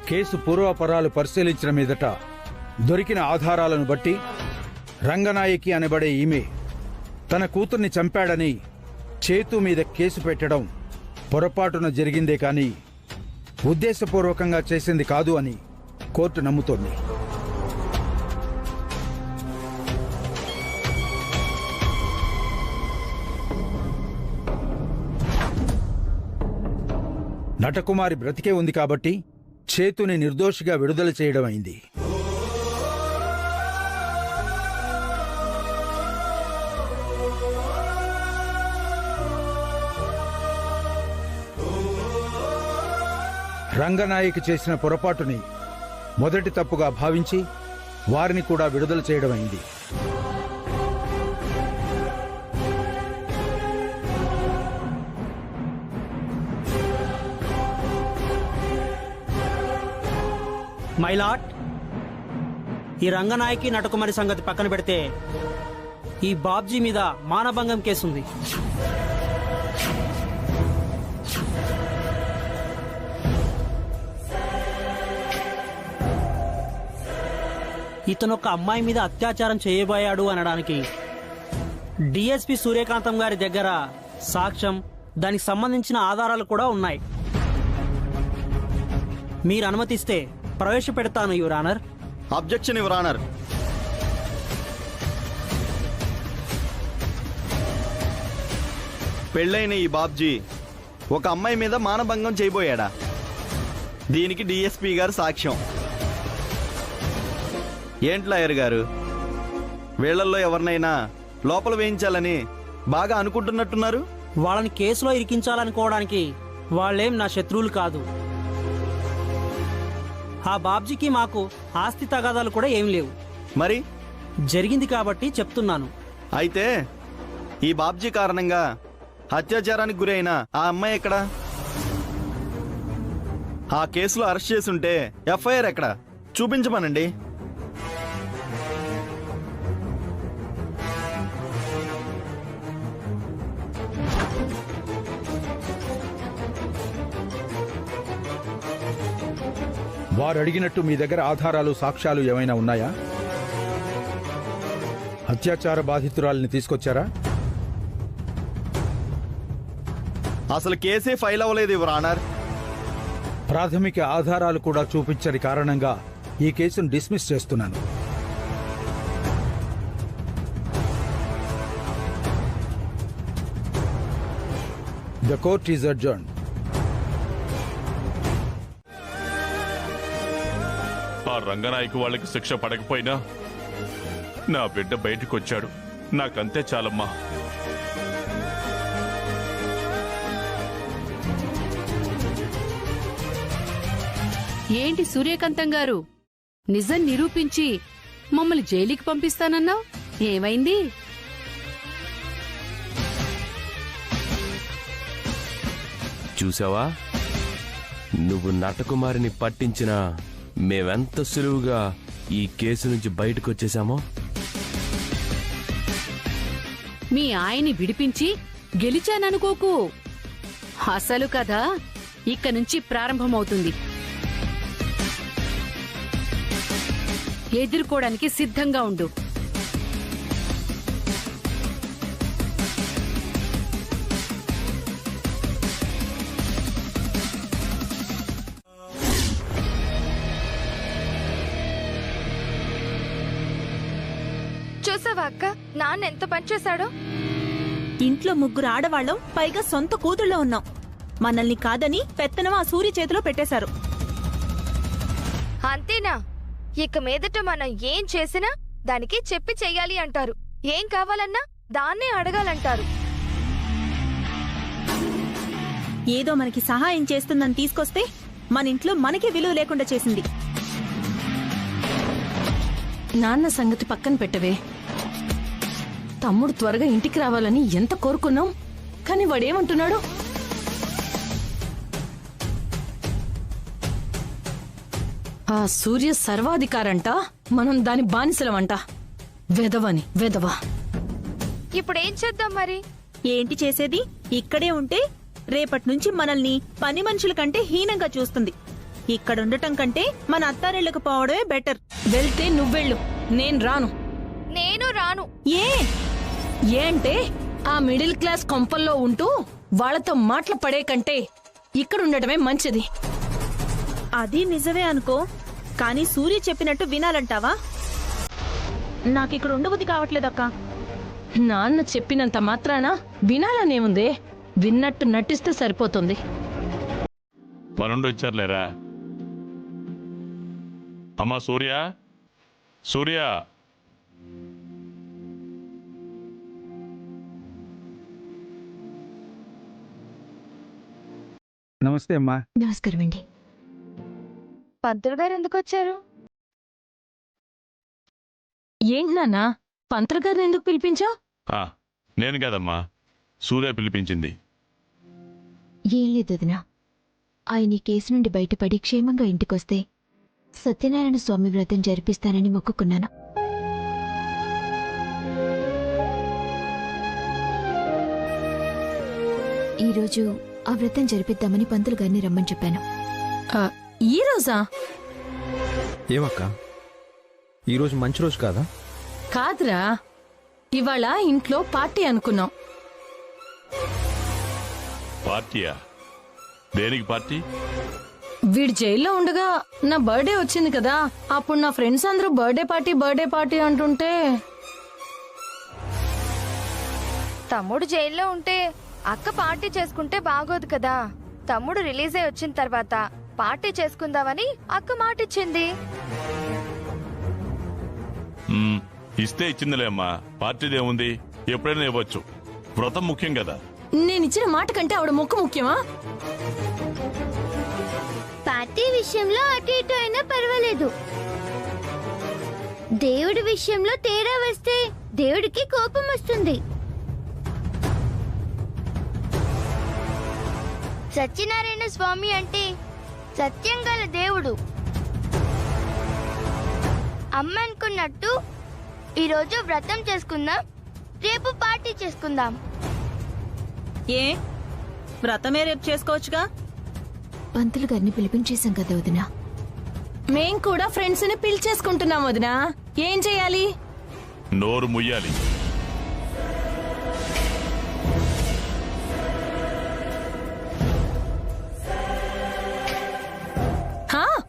Case పూర్వాపరాలు పరిశీలించిన మీదట దొరికిన ఆధారాలను బట్టి రంగనాయకి అనబడే ఈమె తన కూతుర్ని చంపాడని చేతు మీద కేసు పెట్టడం పొరపాటున జరిగిందే కానీ ఉద్దేశపూర్వకంగా చేసింది కాదు అని కోర్టు నమ్ముతోంది. నటకుమారి బ్రతికే ఉంది కాబట్టి చేతుని నిర్దోషిగా విడుదల చేయడం అయింది. రంగనాయకి చేసిన పొరపాటుని మొదటి తప్పుగా భావించి వారిని కూడా విడుదల చేయడం అయింది. మైలాట్, ఈ రంగనాయకి నటకుమారి సంగతి పక్కన పెడితే ఈ బాబ్జీ మీద మానభంగం కేసుంది. ఇతను ఒక అమ్మాయి మీద అత్యాచారం చేయబోయాడు అనడానికి డిఎస్పి సూర్యకాంతం గారి దగ్గర సాక్ష్యం, దానికి సంబంధించిన ఆధారాలు కూడా ఉన్నాయి. మీరు అనుమతిస్తే ప్రవేశపెడతాను your honour. Objection your honour. పెళ్ళైన ఈ బాబ్జీ ఒక అమ్మాయి మీద మానభంగం చేయబోయాడా? దీనికి డిఎస్పీ గారు సాక్ష్యం. ఏంటి లాయర్ గారు, వీళ్లలో ఎవరినైనా లోపల వేయించాలని బాగా అనుకుంటున్నట్టున్నారు? వాళ్ళని కేసులో ఇరికించాలనుకోవడానికి వాళ్ళేం నా శత్రువులు కాదు. ఆ బాబ్జీకి మాకు ఆస్తి తగాదాలు కూడా ఏం లేవు. మరి జరిగింది కాబట్టి చెప్తున్నాను. అయితే ఈ బాబ్జీ కారణంగా అత్యాచారానికి గురైన ఆ అమ్మాయి ఎక్కడా? ఆ కేసులో అరెస్ట్ చేసుంటే ఎఫ్ఐఆర్ ఎక్కడా? చూపించమనండి. వారు అడిగినట్టు మీ దగ్గర ఆధారాలు, సాక్ష్యాలు ఏమైనా ఉన్నాయా? అత్యాచార బాధితురాలిని తీసుకొచ్చారా? అసలు కేసే ఫైల్ అవ్వలేదు యువర్ ఆనర్. ప్రాథమిక ఆధారాలు కూడా చూపించని కారణంగా ఈ కేసును డిస్మిస్ చేస్తున్నాను. The court is అడ్జర్న్డ్. ఆ రంగనాయకు వాళ్ళకి శిక్ష పడకపోయినా నా బిడ్డ బయటకు వచ్చాడు. నాకంతే చాలమ్మా. ఏంటి సూర్యకాంతం గారు, నిజం నిరూపించి మమ్మల్ని జైలుకి పంపిస్తానన్నావు, ఏమైంది? చూసావా, నువ్వు నటకుమారిని పట్టించిన మేమెంత సులువుగా ఈ కేసు నుంచి బయటకు వచ్చేసామో. మీ ఆయన్ని విడిపించి గెలిచాననుకోకు. అసలు కథ ఇక నుంచి ప్రారంభమవుతుంది. ఎదుర్కోవడానికి సిద్ధంగా ఉండు. చూసావా అక్క, నాన్న ఎంత పనిచేశాడో. ఇంట్లో ముగ్గురు ఆడవాళ్ళం, పైగా సొంత కూతుళ్ళో ఉన్నాం. మనల్ని కాదని పెత్తనం ఆ సూర్య చేతిలో పెట్టేశారు. అంతేనా? ఇక మీదట మనం ఏం చేసినా దానికి చెప్పి చెయ్యాలి అంటారు. ఏం కావాలన్నా దాన్నే అడగాలంటారు. ఏదో మనకి సహాయం చేస్తుందని తీసుకొస్తే మన ఇంట్లో మనకే విలువ లేకుండా చేసింది. నాన్న సంగతి పక్కన పెట్టవే. తమ్ముడు త్వరగా ఇంటికి రావాలని ఎంత కోరుకున్నాం, కానీ వాడేమంటున్నాడు? ఆ సూర్య సర్వాధికారంట, మనం దాని బానిసలమంట. వెధవని వెధవ. ఇప్పుడేం చేద్దాం మరి? ఏంటి చేసేది? ఇక్కడే ఉంటే రేపటి నుంచి మనల్ని పని మనుషుల కంటే హీనంగా చూస్తుంది. ఇక్కడుండటం కంటే మన అత్తారిళ్ళకి పోవడమే బెటర్. వెళ్తే నువ్వెళ్ళు, నేను రాను. నేను రాను. ఏంటే ఆ మిడిల్ క్లాస్ కొంపల్లో ఉంటూ వాళ్ళతో మాటలు పడే కంటే ఇక్కడుండటమే మంచిది. అది నిజమే అనుకో, కానీ సూర్య చెప్పినట్టు వినాలంటావా? నాకిక్కడ ఉండబుద్ధి కావట్లేదక్క. నాన్న చెప్పినంత మాత్రాన వినాలనేముందే, విన్నట్టు నటిస్తే సరిపోతుంది. పనుండి వచ్చారులేరా. అమ్మా సూర్య, సూర్య, నమస్తే అమ్మా. నమస్కారం అండి. పంతులు గారు ఎందుకు వచ్చారు? ఏంటి నాన్న, పంతులు గారిని ఎందుకు పిలిపించావు? నేను కదమ్మా, సూర్య పిలిపించింది. ఏం లేదు వదినా, ఆయన ఈ కేసు నుండి బయటపడి క్షేమంగా ఇంటికొస్తే సత్యనారాయణ స్వామి వ్రతం జరిపిస్తానని మొక్కుకున్నాను. ఈరోజు ఆ వ్రతం జరిపిద్దామని పంతులు గారిని రమ్మని చెప్పాను. ఈ రోజా? ఏమక్క, ఈరోజు మంచి రోజు కాదా? కాదురా, ఇవాళ ఇంట్లో పార్టీ అనుకున్నాం. పార్టీయా? దేనికి పార్టీ? వీడు జైల్లో ఉండగా నా బర్త్డే వచ్చింది కదా, అప్పుడు నా ఫ్రెండ్స్ అందరూ బర్త్డే పార్టీ అంటుంటే. తమ్ముడు జైల్లో ఉంటే అక్క పార్టీ చేసుకుంటే బాగోదు కదా. తమ్ముడు రిలీజ్ అయి వచ్చిన తర్వాత పార్టీ చేసుకుందామని అక్క మాటిచ్చింది. ఇస్తే ఇచ్చిందిలే అమ్మా, పార్టీదేముంది, ఎప్పుడైనా ఇవ్వచ్చు. వ్రతం ముఖ్యం కదా. నేనిచ్చిన మాట కంటే ఆవిడ మొక్కు ముఖ్యమా? పార్టీ విషయంలో అటు ఇటు అయినా పర్వాలేదు, దేవుడి విషయంలో తేడా వస్తే దేవుడికి కోపం వస్తుంది. సత్యనారాయణ స్వామి అంటే సత్యం గల దేవుడు. అమ్మ అనుకున్నట్టు ఈరోజు వ్రతం చేసుకుందాం, రేపు పార్టీ చేసుకుందాం. ఏ వ్రతమే రేపు చేసుకోవచ్చుగా? పంతులు గారిని పిలిపించేశాం కదా వదినా. మేం కూడా ఫ్రెండ్స్ ని పిలిచేసుకుంటున్నాం వదినా. ఏం చెయ్యాలి? నోరు ముయ్యాలి.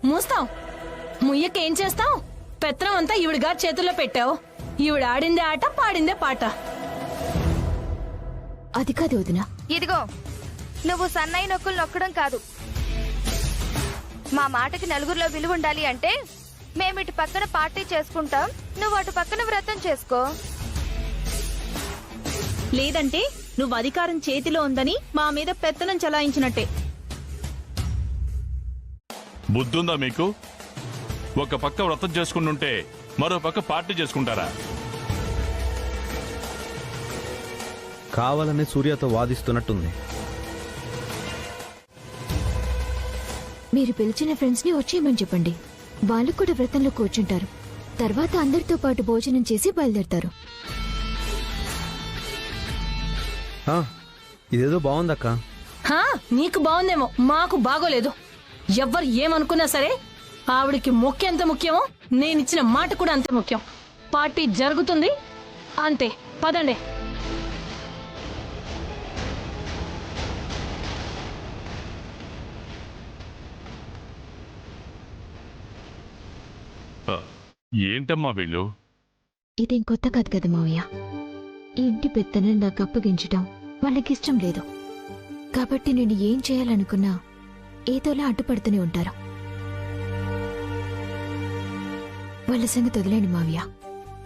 మూస్తాం. ముయ్యకేం చేస్తాం? పెత్రం అంతా ఈవిడ చేతుల్లో పెట్టావు. ఈవిడ ఆడిందే ఆట, పాడిందే పాట. అది కాదు వదినా. ఇదిగో, నువ్వు సన్నాయి నొక్కులు నొక్కడం కాదు. మా మాటకి నలుగురిలో విలువ ఉండాలి అంటే మేమిటి పక్కన పార్టీ చేసుకుంటాం, నువ్వు అటు పక్కన వ్రతం చేసుకో. లేదంటే నువ్వు అధికారం చేతిలో ఉందని మా మీద పెత్తనం చలాయించినట్టే. బుద్ధుందా మీకు? ఒక పక్క వ్రతం చేసుకుంటుంటే మరో పక్క పార్టీ చేసుకుంటారా? కావాలనే సూర్యతో వాదిస్తున్నట్టుంది. మీరు పిలిచిన ఫ్రెండ్స్ ని వచ్చేయమని చెప్పండి. వాళ్ళు కూడా వ్రతంలో కూర్చుంటారు. తర్వాత అందరితో పాటు భోజనం చేసి బయలుదేరతారు. ఇదేదో బాగుందక్క. నీకు బాగుందేమో, మాకు బాగోలేదు. ఎవ్వరు ఏమనుకున్నా సరే ఆవిడికి మొక్క ఎంత ముఖ్యమో నేనిచ్చిన మాట కూడా అంతే ముఖ్యం. పార్టీ జరుగుతుంది అంతే. పదండి. ఏంటమ్మా వీళ్ళు? ఇదేం కొత్త కాదు కదా మావయ్య. ఈ ఇంటి పెత్తనం నాకు అప్పగించటం వాళ్ళకిష్టం లేదు. కాబట్టి నేను ఏం చేయాలనుకున్నా ఏదోలా అడ్డుపడుతూనే ఉంటారు. వాళ్ళ సంగతి వదిలేండి మావయ్య.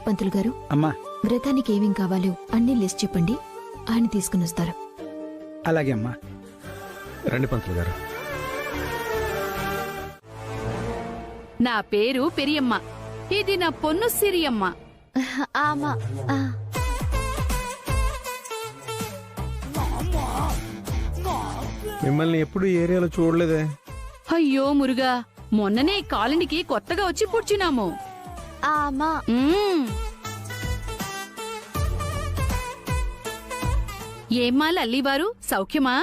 పంతులు గారు, అమ్మా, వ్రతానికి ఏమేం కావాలో అన్ని లిస్ట్ చెప్పండి, ఆయన తీసుకుని వస్తారు. అలాగే అమ్మా. రండి పంతులు గారు. నా పేరు పెరియమ్మ, ఇది నా పొన్ను సిరియమ్మ. ఆమా మిమ్మల్ని ఎప్పుడు ఏరియాలో చూడలేదే. అయ్యో మురుగా, మొన్ననే కాలనీకి కొత్తగా వచ్చి పుడ్చినాము. ఆమా ఏమ్మా లల్లీవారు, సౌఖ్యమా?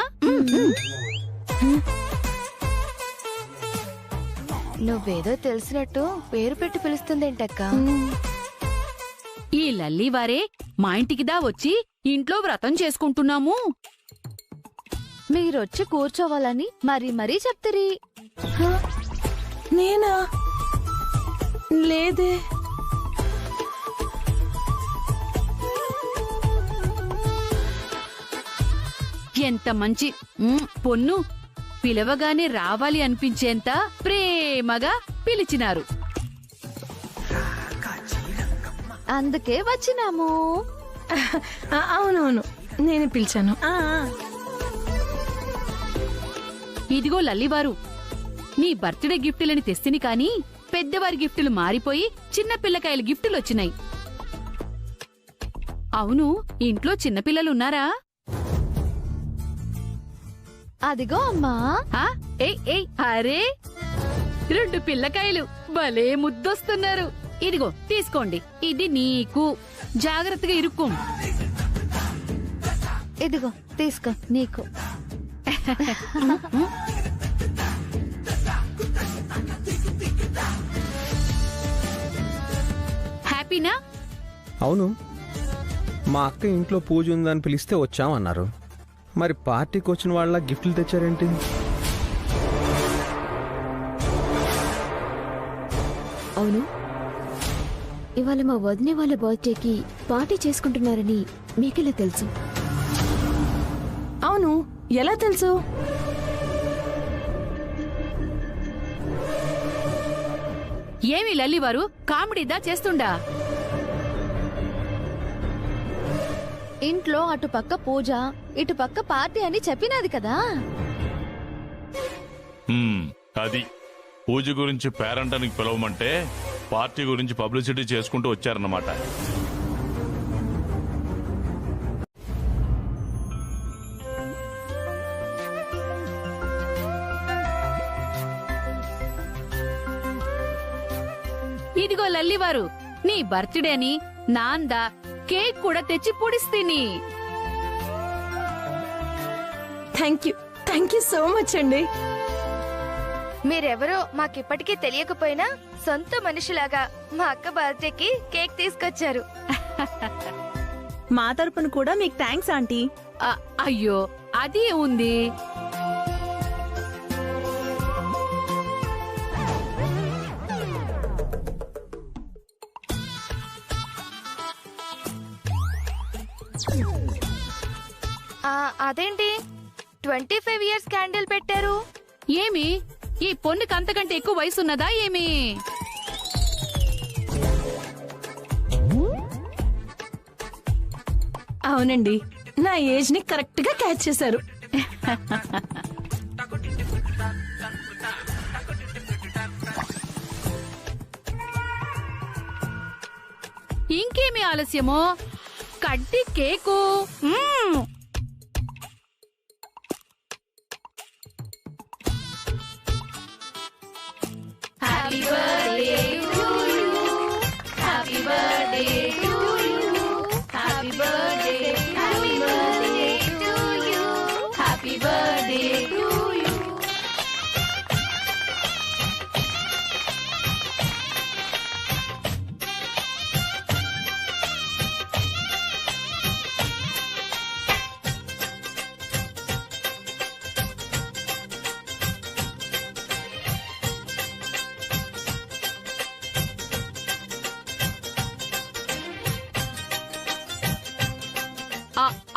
నువ్వేదో తెలిసినట్టు పేరు పెట్టి పిలుస్తుందేంటక్క? ఈ లల్లీవారే మా ఇంటికిదా వచ్చి ఇంట్లో వ్రతం చేసుకుంటున్నాము. మీరొచ్చి కూర్చోవాలని మరీ మరీ చెప్తారి. నేనా? లేదే. ఎంత మంచి పొన్ను, పిలవగానే రావాలి అనిపించేంత ప్రేమగా పిలిచినారు. అందుకే వచ్చినాము. అవునవును, నేనే పిలిచాను. ఇదిగో లల్లివారు, నీ బర్త్డే గిఫ్టులని తెస్తిని కాని పెద్దవారి గిఫ్టులు మారిపోయి చిన్నపిల్లకాయల గిఫ్టులొచ్చినాయి. అవును, ఇంట్లో చిన్నపిల్లలున్నారా? అదిగో అమ్మా. అరే, 2 పిల్లకాయలు భలే ముద్దొస్తున్నారు. ఇదిగో తీసుకోండి, ఇది నీకు. జాగ్రత్తగా ఇరుక్కో. ఇదిగో తీసుకో, నీకు. హ్యాపీనా? అవును, మా అక్క ఇంట్లో పూజ ఉందని పిలిస్తే వచ్చామన్నారు. మరి పార్టీకి వచ్చిన వాళ్ళ గిఫ్ట్లు తెచ్చారేంటి? అవును, ఇవాళ మా వదినే వాళ్ళ బర్త్డేకి పార్టీ చేసుకుంటున్నారని మీకెలా తెలుసు? అవును, ఎలా తెలుసు? ఏమి లల్లివారు కామెడీదా చేస్తుండా? ఇంట్లో అటుపక్క పూజ, ఇటుపక్క పార్టీ అని చెప్పినది కదా. అది పూజ గురించి పేరంటానికి పిలవమంటే పార్టీ గురించి పబ్లిసిటీ చేసుకుంటూ వచ్చారన్నమాట. ఇదిగో లల్లివారు, నీ బర్త్డే అని నాందా కేక్ కూడా తెచ్చి పొడిస్తీని. థ్యాంక్ యూ సో మచ్ అండి. మీరెవరో మాకిప్పటికీ తెలియకపోయినా సొంత మనిషిలాగా మా అక్క బర్త్డేకి కేక్ తీసుకొచ్చారు. మా తరపున కూడా మీకు థ్యాంక్స్ ఆంటీ. అయ్యో, అది ఉంది. అదేంటి 25 years క్యాండిల్ పెట్టారు? ఏమి ఈ పొన్నుకి అంతకంటే ఎక్కువ వయసున్నదా ఏమి? అవునండి, నా ఏజ్ ని కరెక్ట్ గా క్యాచ్ చేశారు. ఇంకేమి ఆలస్యమో, కడ్డి cake. Happy birthday to you, happy birthday to you, happy birthday, happy birthday to you, happy birthday to you.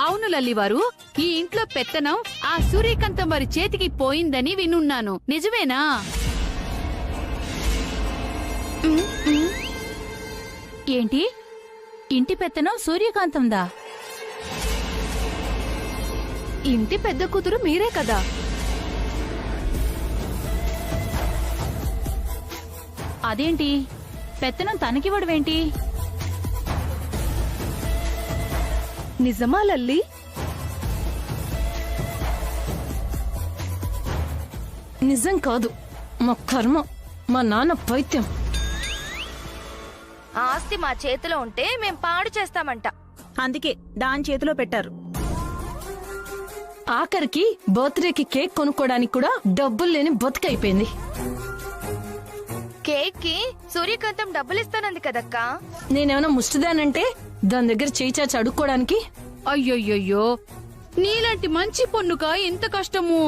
అవును లల్లివారు, ఈ ఇంట్లో పెత్తనం ఆ సూర్యకాంతం వారి చేతికి పోయిందని వినున్నాను. నిజమేనా? ఏంటి, ఇంటి పెత్తనం సూర్యకాంతందా? ఇంటి పెద్ద కూతురు మీరే కదా. అదేంటి, పెత్తనం తనకివ్వడమేంటి? నిజమా లల్లి? నిజం కాదు, మా కర్మ, మా నాన్న పైత్యం. ఆస్తి మా చేతిలో ఉంటే మేం పాడు చేస్తామంట. అందుకే దాని చేతిలో పెట్టారు. ఆఖరికి బర్త్డేకి కేక్ కొనుక్కోడానికి కూడా డబ్బులు లేని బతుకైపోయింది. కేక్ కి సూర్యకాంతం డబ్బులు ఇస్తానంది కదక్కా. నేనేమైనా ముష్టిదానంటే దాని దగ్గర చేయి చాచి అడుక్కోవడానికి? అయ్యయ్యో, నీలాంటి మంచి పొన్నుక ఎంత కష్టము.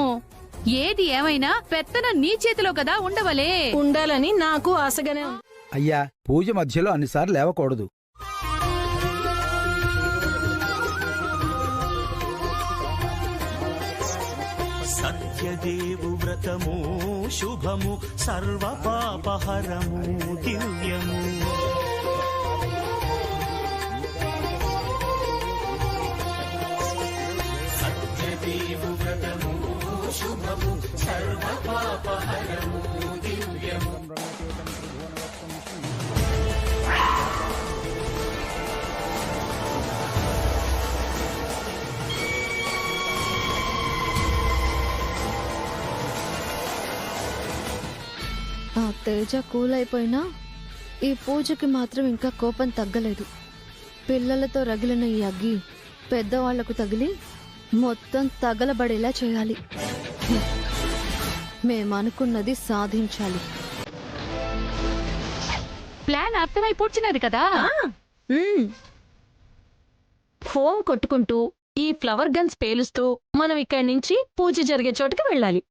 ఏది ఏమైనా పెత్తనం నీ చేతిలో కదా ఉండవలే. ఉండాలని నాకు ఆశగానే ఉంది. అయ్యా, పూజ మధ్యలో అన్నిసార్లు లేవకూడదు. సత్యదేవు వ్రతము శుభము సర్వ పాపహరము దివ్యము. సత్యదేవు వ్రతము శుభము సర్వ పాపహరము దివ్యము. ఆ తేజ కూల్ అయిపోయినా ఈ పూజకి మాత్రం ఇంకా కోపం తగ్గలేదు. పిల్లలతో రగిలిన ఈ అగ్గి పెద్దవాళ్లకు తగిలి మొత్తం తగలబడేలా చేయాలి. మేమనుకున్నది సాధించాలి. ప్లాన్ అర్థమైపోతున్నది కదా. ఫోన్ కొట్టుకుంటూ ఈ ఫ్లవర్ గన్స్ పేలుస్తూ మనం ఇక్కడి నుంచి పూజ జరిగే చోటుకి వెళ్ళాలి.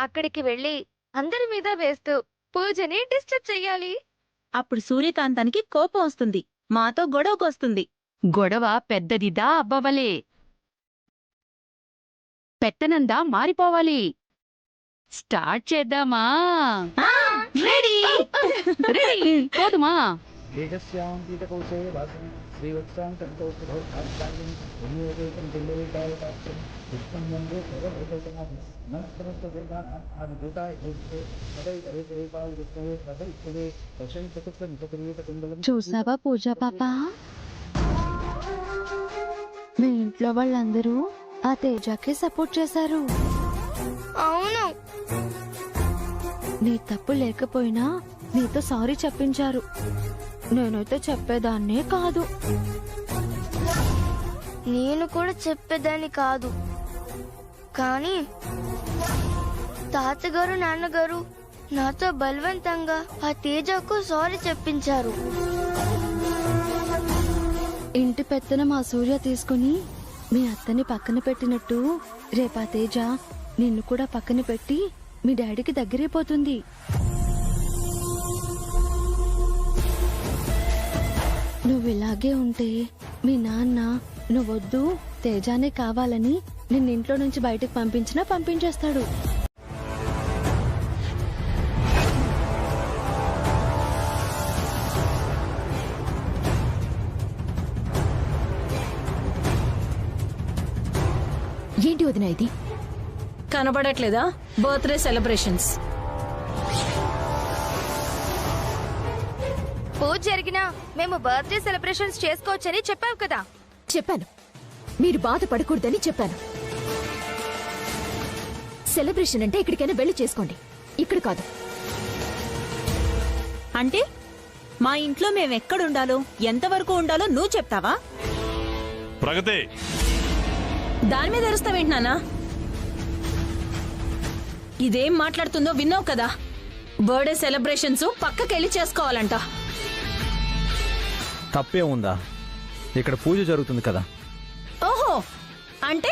అక్కడికి వెళ్ళి అందరి మీద వేస్తూ పూజని డిస్టర్బ్ చెయ్యాలి. అప్పుడు సూర్యకాంతానికి కోపం వస్తుంది, మాతో గొడవకు వస్తుంది. గొడవ పెద్దదిదా అబ్బవలే. పెత్తనందా మారిపోవాలి. స్టార్ట్ చేద్దామా? Ready ready పోదుమా? చూసావా పూజా పాప, మీ ఇంట్లో వాళ్ళందరూ ఆ తేజాకే సపోర్ట్ చేశారు. అవును, నీ తప్పు లేకపోయినా నీతో సారీ చెప్పించారు. నేనైతే చెప్పేదాన్నే కాదు. నేను కూడా చెప్పేదాన్ని కాదు, కానీ తాతగారు నాన్నగారు నాతో బలవంతంగా ఆ తేజకు సారీ చెప్పించారు. ఇంటి పెత్తనం ఆ సూర్య తీసుకుని మీ అత్తని పక్కన పెట్టినట్టు రేపా తేజ నిన్ను కూడా పక్కన పెట్టి మీ డాడీకి దగ్గరైపోతుంది. నువ్విలాగే ఉంటే మీ నాన్న నువ్వొద్దు తేజానే కావాలని నిన్నింట్లో నుంచి బయటకు పంపించినా పంపించేస్తాడు. ఏంటి వదిన ఇది? కనబడట్లేదా? Birthday celebrations. పూజ జరిగినా మేము బర్త్డే సెలబ్రేషన్స్ చేసుకోవచ్చని చెప్పావు కదా. చెప్పాను, మీరు బాధపడకూడదని చెప్పాను. సెలబ్రేషన్ అంటే ఎక్కడికైనా వెళ్ళి చేసుకోండి, ఇక్కడ కాదు. అంటే మా ఇంట్లో మేమెక్కడుండాలో ఎంతవరకు ఉండాలో నువ్వు చెప్తావా? ప్రగతి, దాని మీద అరుస్తావేంటి నాన్నా? ఇదేం మాట్లాడుతుందో విన్నావు కదా. Birthday celebrations పక్కకెళ్ళి చేసుకోవాలంట. తప్పే ఉందా? ఇక్కడ పూజ జరుగుతుంది కదా. ఓహో, అంటే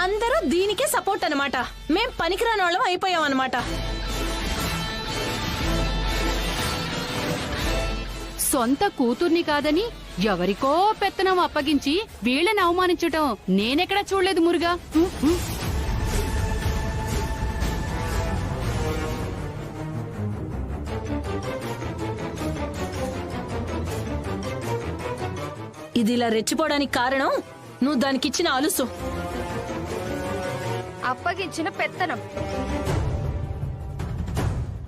అందరూ దీనికే సపోర్ట్ అన్నమాట. మేం పనికిరాని వాళ్ళం అయిపోయాం అన్నమాట. సొంత కూతుర్ని కాదని ఎవరికో పెత్తనం అప్పగించి వీళ్ళని అవమానించటం నేనెక్కడా చూడలేదు మురుగా. ఇది ఇలా రెచ్చిపోవడానికి కారణం నువ్వు దానికిచ్చిన అలుసు, అప్పగించిన పెత్తనం.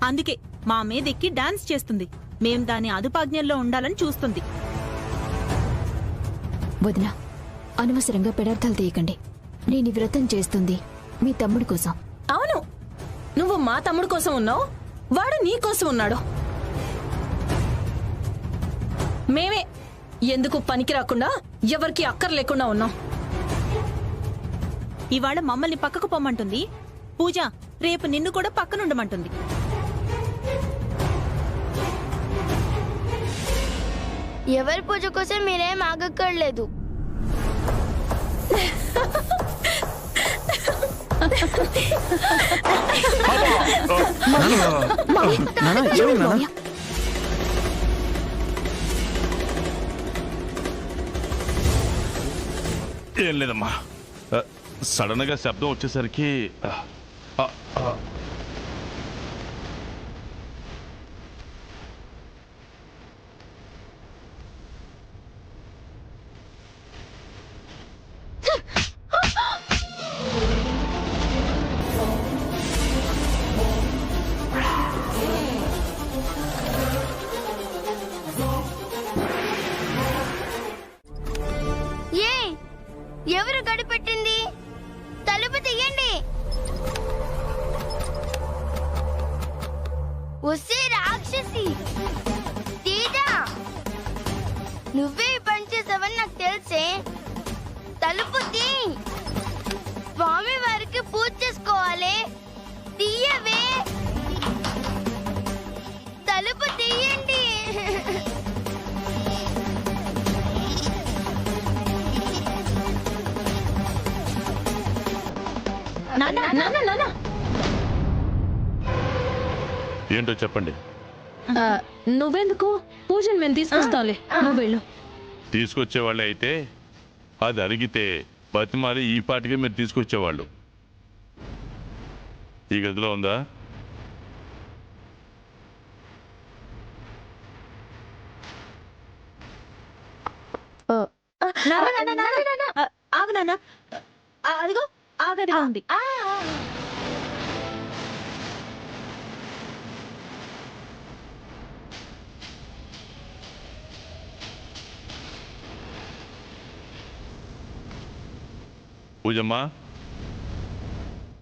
అందుకే మా మీదెక్కి డాన్స్ చేస్తుంది. మేం దాని అదుపాజ్ఞల్లో ఉండాలని చూస్తుంది. వదిన, అనవసరంగా పెడార్థాలు తీయకండి. నేను ఈ వ్రతం చేస్తుంది మీ తమ్ముడి కోసం. అవును, నువ్వు మా తమ్ముడు కోసం ఉన్నావు, వాడు నీ కోసం ఉన్నాడు. మేమే ఎందుకు పనికి రాకుండా ఎవరికి అక్కర్ లేకుండా ఉన్నాం. ఇవాళ మమ్మల్ని పక్కకు పొమ్మంటుంది పూజ, రేపు నిన్ను కూడా పక్కనుండమంటుంది. ఎవరి పూజ కోసం మీరేం ఆగక్కర్లేదు. ఏం లేదమ్మా, సడన్ గా శబ్దం వచ్చేసరికి ఎవరు గడిపెట్టింది? తలుపు తీయండి. ఉస్సే రాక్షసి తీదా, నువ్వే పని చేసావని నాకు తెలిసే. తలుపు తీ, స్వామి వారికి పూజ చేసుకోవాలి. తీయవే, తలుపు తీయండి. ఏంటో చెప్పండి. నువ్వెందుకు? పూజను మేము తీసుకొస్తాంలే, నువ్వు వెళ్ళు. తీసుకొచ్చేవాళ్ళే అయితే అది అరిగితే బతిమాలి ఈ పాటికే మీరు తీసుకొచ్చేవాళ్ళు. ఈ గదిలో ఉందా? ఆగు నాన్న, అదిగో ఆ గదిలో ఉంది. పూజమ్మా,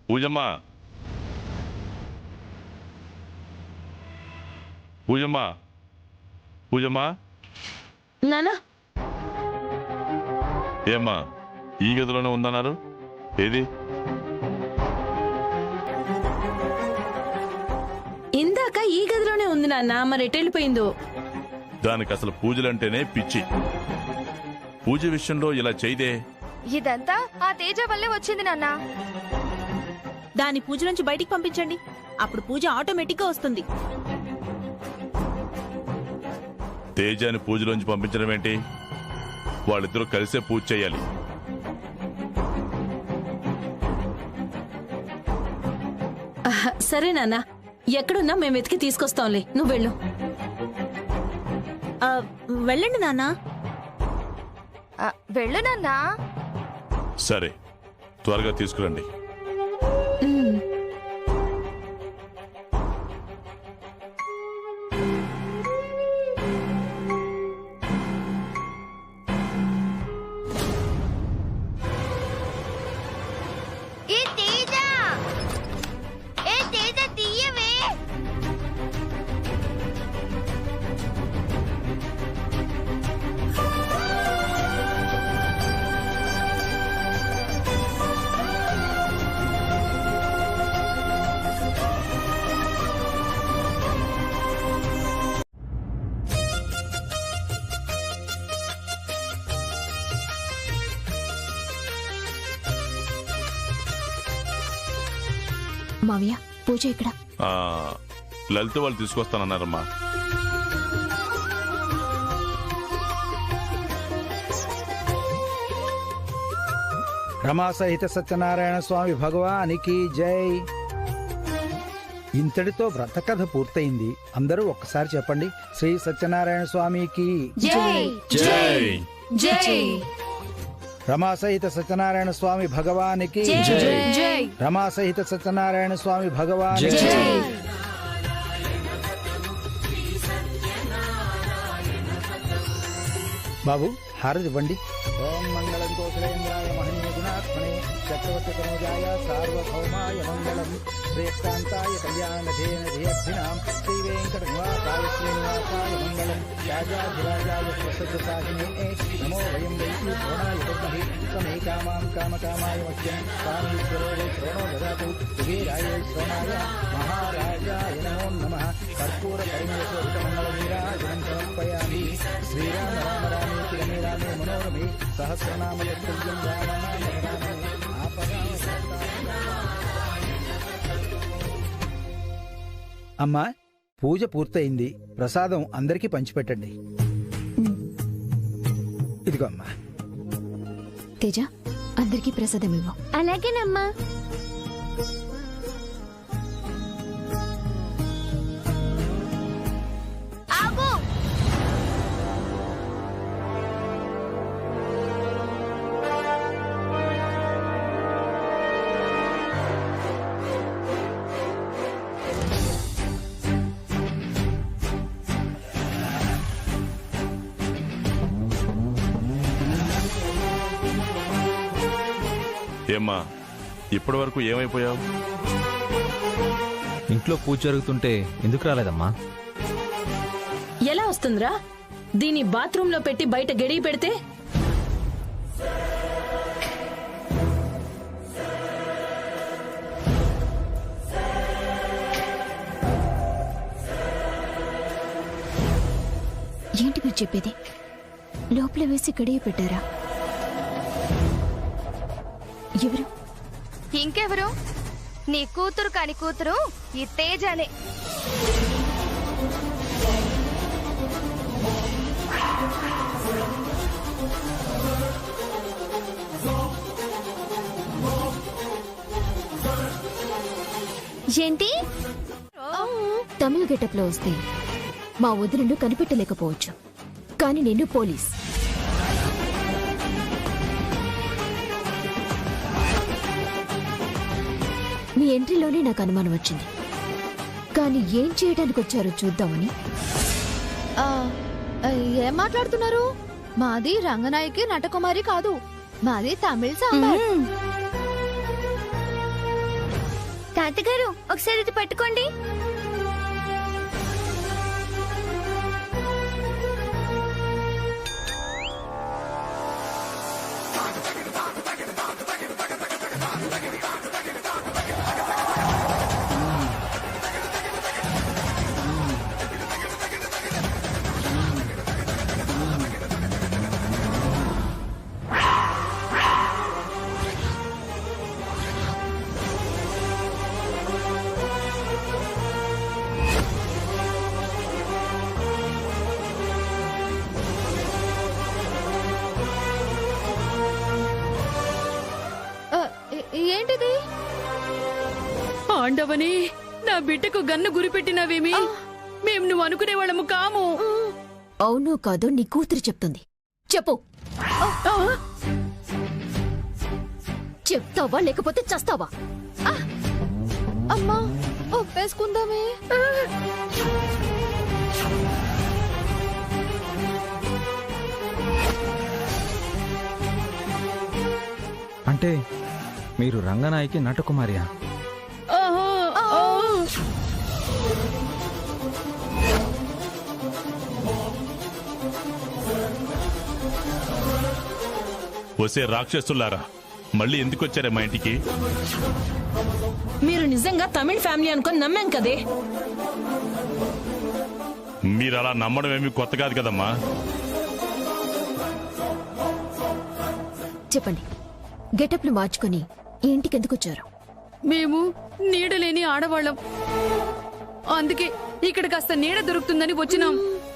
పూజమ్మా, పూజమ్మా, పూజమ్మా. నానా, ఏమ్మా ఈ గదిలోనే ఉందన్నారు? ఏది? ఇందాక ఈ గదిలోనే ఉంది నాన్న, మరి ఎటు వెళ్ళిపోయిందో? దానికి అసలు పూజలంటేనే పిచ్చి. పూజ విషయంలో ఇలా చేయదే. ఇదంతా ఆ తేజ వల్లే వచ్చింది నాన్న. దాని పూజ నుంచి బయటికి పంపించండి, అప్పుడు పూజ ఆటోమేటిక్ గా వస్తుంది. తేజాని పూజలోంచి పంపించడం ఏంటి? వాళ్ళిద్దరూ కలిసే పూజ చేయాలి. సరే నాన్న, ఎక్కడున్నా మేము వెతికి తీసుకొస్తాంలే, నువ్వు వెళ్ళు. వెళ్ళండి నాన్న. వెళ్ళు నాన్న. సరే, త్వరగా తీసుకురండి. మావయ్య, పూజ ఇక్కడ. లలిత వాళ్ళు తీసుకొస్తానన్నారమ్మా. రమా సహిత సత్యనారాయణ స్వామి భగవానికి జై. ఇంతటితో వ్రత కథ పూర్తయింది. అందరూ ఒక్కసారి చెప్పండి, శ్రీ సత్యనారాయణ స్వామికి జై. జై. జై. రమా సహిత సత్యనారాయణ స్వామి భగవానికి జై. రమా సహిత సత్యనారాయణ స్వామి భగవానికి జై. బాబు, హారతి ఇవ్వండి. ఓం మంగళం కోసలేంద్రాయ మహనీయ గుణాత్మనే చక్రవర్తి తనూజాయ సార్వభౌమాయ మంగళం శ్రేష్టాంతాయ కళ్యాణధేన ధియర్థినాం శ్రీ వెంకట నివాసాయ శ్రీనివాసాయ మంగళం రాజాధిరాజాయ ప్రసజ్జసాహినే నమో వయం వై ద్రోణాయ పద్మహి తమే కామాం కామకామాయ మహ్యం స్వామీశ్వరో వై శ్రోణో దదాతు కుబేరాయ శ్రోణాయ మహారాజాయ నమో నమః కర్పూర పరిమళ మంగళ నీరాజనం సమర్పయామి. శ్రీరామ రామ రామేతి రమే రామే మనోరమే సహస్రనామ తత్తుల్యం రామ నామ రామే ఆపదాం అమ్మా, పూజ పూర్తయింది. ప్రసాదం అందరికీ పంచిపెట్టండి. ఇదిగో అమ్మా. తేజ, అందరికీ ప్రసాదం ఇవ్వు. అలాగేనమ్మా. ఆగు. ఏమ్మా, ఇప్పటి వరకు ఏమైపోయావు? ఇంట్లో పూజ జరుగుతుంటే ఎందుకు రాలేదమ్మా? ఎలా వస్తుందిరా? దీన్ని బాత్రూమ్ లో పెట్టి బయట గడియ పెడితే ఏంటి మీరు చెప్పేది? లోపల వేసి గడియ పెట్టారా? ఎవరు? ఇంకెవరు? నీ కూతురు కాని కూతురు ఈ తేజానే. ఏంటి? తమిళ గెటప్ లో వస్తే మా వదినను కనిపెట్టలేకపోవచ్చు, కానీ నేను పోలీస్. మీ ఎంట్రీలోనే నాకు అనుమానం వచ్చింది, కానీ ఏం చేయడానికి వచ్చారో చూద్దామని. ఏం మాట్లాడుతున్నారు? మాది రంగనాయకి నటకుమారి కాదు, మాది తమిళ సాంబార్. తాతగారు, ఒకసారి ఇది పట్టుకోండి. ఏంటిది? ఆండవని, నా బిడ్డకు గన్ను గురిపెట్టినవేమి? మేము నువ్వు అనుకునే వాళ్ళము కాము. అవునో కాదో నీ కూతురు చెప్తుంది. చెప్పు. చెప్తావా లేకపోతే చస్తావా? అమ్మా, ఒప్పేసుకుందామే. అంటే మీరు రంగనాయకి నటకుమారియా? వసే రాక్షసులారా, మళ్ళీ ఎందుకు వచ్చారే మా ఇంటికి? మీరు నిజంగా తమిళ ఫ్యామిలీ అనుకొని నమ్మాం కదే. మీరు అలా నమ్మడం ఏమీ కొత్త కాదు కదమ్మా. చెప్పండి, గెటప్లు మార్చుకొని ఇంటికి ఎందుకు వచ్చారు? మేము నీడలేని ఆడవాళ్ళం, అందుకే ఇక్కడ కాస్త నీడ దొరుకుతుందని వచ్చినాం.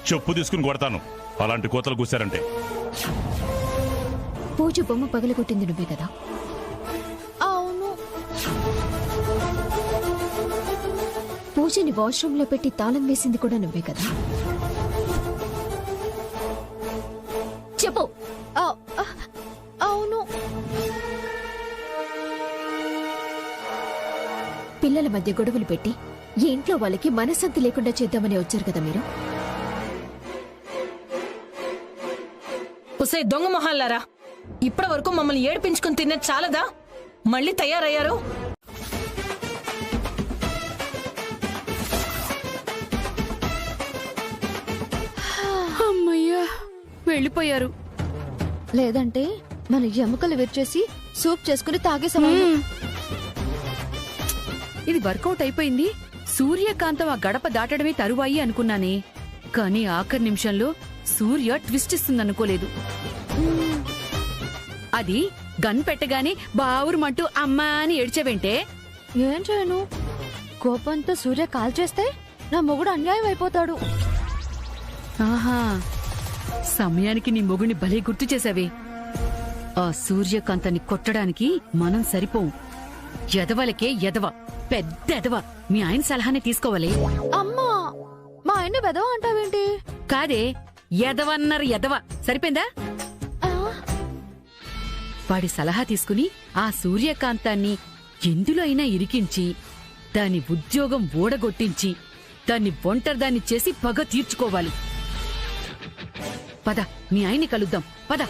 చెప్పు తీసుకుని కొడతాను అలాంటి కోతలు కూశారంటే. పూజ బొమ్మ పగలగొట్టింది నువ్వే కదా? అవును. పూజని వాష్రూమ్ లో పెట్టి తాళం వేసింది కూడా నువ్వే కదా? చెప్పు. అవును. పిల్లల మధ్య గొడవలు పెట్టి ఈ ఇంట్లో వాళ్ళకి మనశ్శాంతి లేకుండా చేద్దామని వచ్చారు కదా మీరు? ఉసే దొంగ మొహాలారా, ఇప్పటి వరకు మమ్మల్ని ఏడిపించుకుని తినేది చాలదా? మళ్ళీ తయారయ్యారు. అమ్మయ్యా, వెళ్ళిపోయారు. లేదంటే మన ఎముకలు విరిచేసి సూప్ చేసుకుని తాగేసేవాళ్ళు. ఇది వర్కౌట్ అయిపోయింది. సూర్యకాంతం ఆ గడప దాటడమే తరువాయి అనుకున్నానే. కానీ ఆఖరి నిమిషంలో సూర్య ట్విస్ట్ ఇస్తుందనుకోలేదు. అది గన్ పెట్టగానే బావురుమంటూ అమ్మా అని ఏడ్చవేంటే? ఏం చేయను, కోపంతో సూర్య కాల్ చేస్తే నా మొగుడు అన్యాయం అయిపోతాడు. ఆహా, సమయానికి నీ మొగుని భలే గుర్తు చేసావే. ఆ సూర్యకాంతాన్ని కొట్టడానికి మనం సరిపోం. ఎదవలకే ఎదవ, పెద్ద ఎదవ. మీ ఆయన సలహానే తీసుకోవాలి. అమ్మా, మా ఆయన వెదవ అంటావేంటి? కాదే, ఎదవన్నారు ఎదవ. సరిపోయిందా? వాడి సలహా తీసుకుని ఆ సూర్యకాంతాన్ని ఎందులో అయినా ఇరికించి దాని ఉద్యోగం ఓడగొట్టించి దాన్ని ఒంటరిదాన్ని చేసి పగ తీర్చుకోవాలి. పద, మీ ఆయన్ని కలుద్దాం. పద.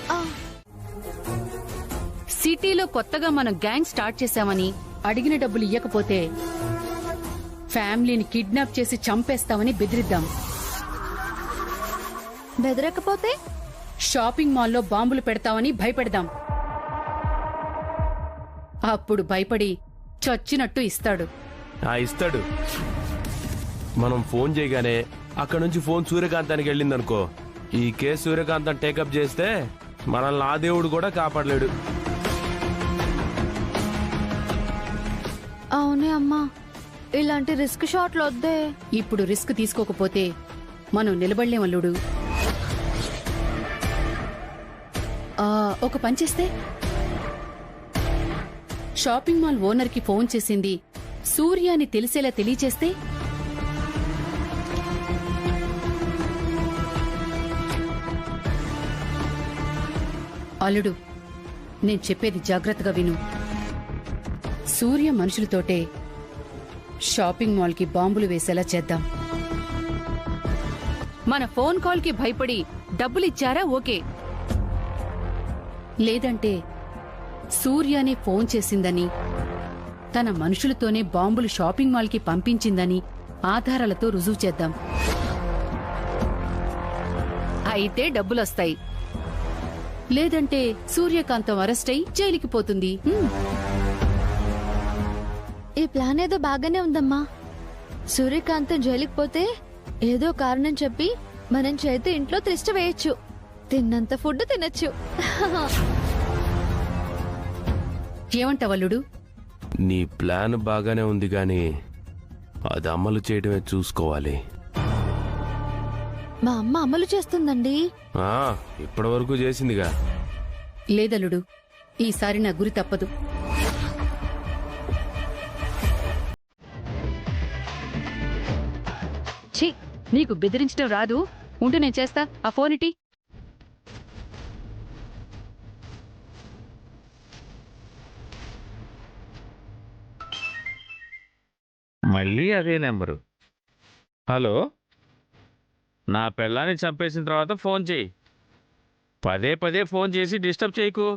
సిటీలో కొత్తగా మనం గ్యాంగ్ స్టార్ట్ చేశామని అడిగిన డబ్బులు ఇయ్యకపోతే ఫ్యామిలీని కిడ్నాప్ చేసి చంపేస్తామని బెదిరిద్దాం. బెదరకపోతే షాపింగ్ మాల్లో బాంబులు పెడతామని భయపెడదాం. అప్పుడు భయపడి చచ్చినట్టు ఇస్తాడు. ఇస్తాడు. మనం ఫోన్ చేయగానే అక్కడ నుంచి ఫోన్ సూర్యకాంతానికి వెళ్ళిందనుకో, ఈ కేసు సూర్యకాంతం టేకప్ చేస్తే మనల్ని ఆ దేవుడు కూడా కాపాడలేడు. అవునే అమ్మా, ఇలాంటి రిస్క్ షాట్లు వద్దే. ఇప్పుడు రిస్క్ తీసుకోకపోతే మనం నిలబడలేం అల్లుడు. ఒక పని చేస్తే, షాపింగ్ మాల్ ఓనర్ కి ఫోన్ చేసింది సూర్య అని తెలిసేలా తెలియచేస్తే, అల్లుడు నేను చెప్పేది జాగ్రత్తగా విను. సూర్య మనుషులతోటే షాపింగ్ మాల్ కి బాంబులు వేసేలా చేద్దాం. మన ఫోన్ కాల్ కి భయపడి డబ్బులిచ్చారా ఓకే, లేదంటే సూర్యనే ఫోన్ చేసిందని, తన మనుషులతోనే బాంబులు షాపింగ్ మాల్ కి పంపించిందని ఆధారాలతో రుజువు చేద్దాం. అయితే డబ్బులొస్తాయి, లేదంటే సూర్యకాంతం అరెస్ట్ అయి జైలుకి పోతుంది. ఈ ప్లాన్ ఏదో బాగానే ఉందమ్మా. సూర్యకాంతం జైలుకి పోతే ఏదో కారణం చెప్పి మనం చేతి ఇంట్లో తిష్ట వేయచ్చు, తిన్నంత ఫుడ్ తినచ్చు. ఏమంటావల్లుడు? నీ ప్లాన్ బాగానే ఉంది గాని అది అమలు చేయడమే చూసుకోవాలి. మా అమ్మ అమలు చేస్తుందండి. ఇప్పటి వరకు చేసిందిగా. లేదల్లుడు, ఈసారి నా గురి తప్పదు. ఛీ, నీకు బెదిరించడం రాదు. ఉంటూ నేను చేస్తా. ఆ ఫోన్ ఇటీ. మళ్ళీ అదే నెంబరు. హలో, నా పెళ్ళాన్ని చంపేసిన తర్వాత ఫోన్ చేయి. పదే పదే ఫోన్ చేసి డిస్టర్బ్ చేయకు.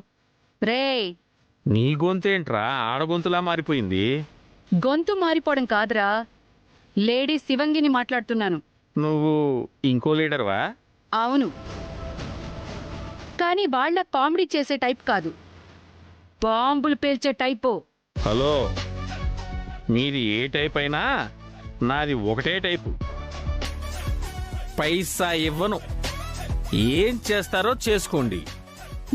రేయ్, నీ గొంతేంట్రా ఆడగొంతులా మారిపోయింది? గొంతు మారిపోవడం కాదురా, లేడీ శివంగిని మాట్లాడుతున్నాను. నువ్వు ఇంకో లీడర్వా? అవును, కానీ వాళ్ళ కామెడీ చేసే టైప్ కాదు, బాంబులు పేల్చే టైపు. హలో, మీది ఏ టైప్ అయినా నాది ఒకటే టైపు. పైసా ఇవ్వను. ఏం చేస్తారో చేసుకోండి.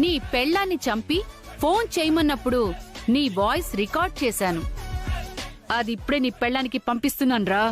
నీ పెళ్ళాన్ని చంపి ఫోన్ చేయమన్నప్పుడు నీ వాయిస్ రికార్డ్ చేశాను. అది ఇప్పుడే నీ పెళ్ళానికి పంపిస్తున్నాను రా.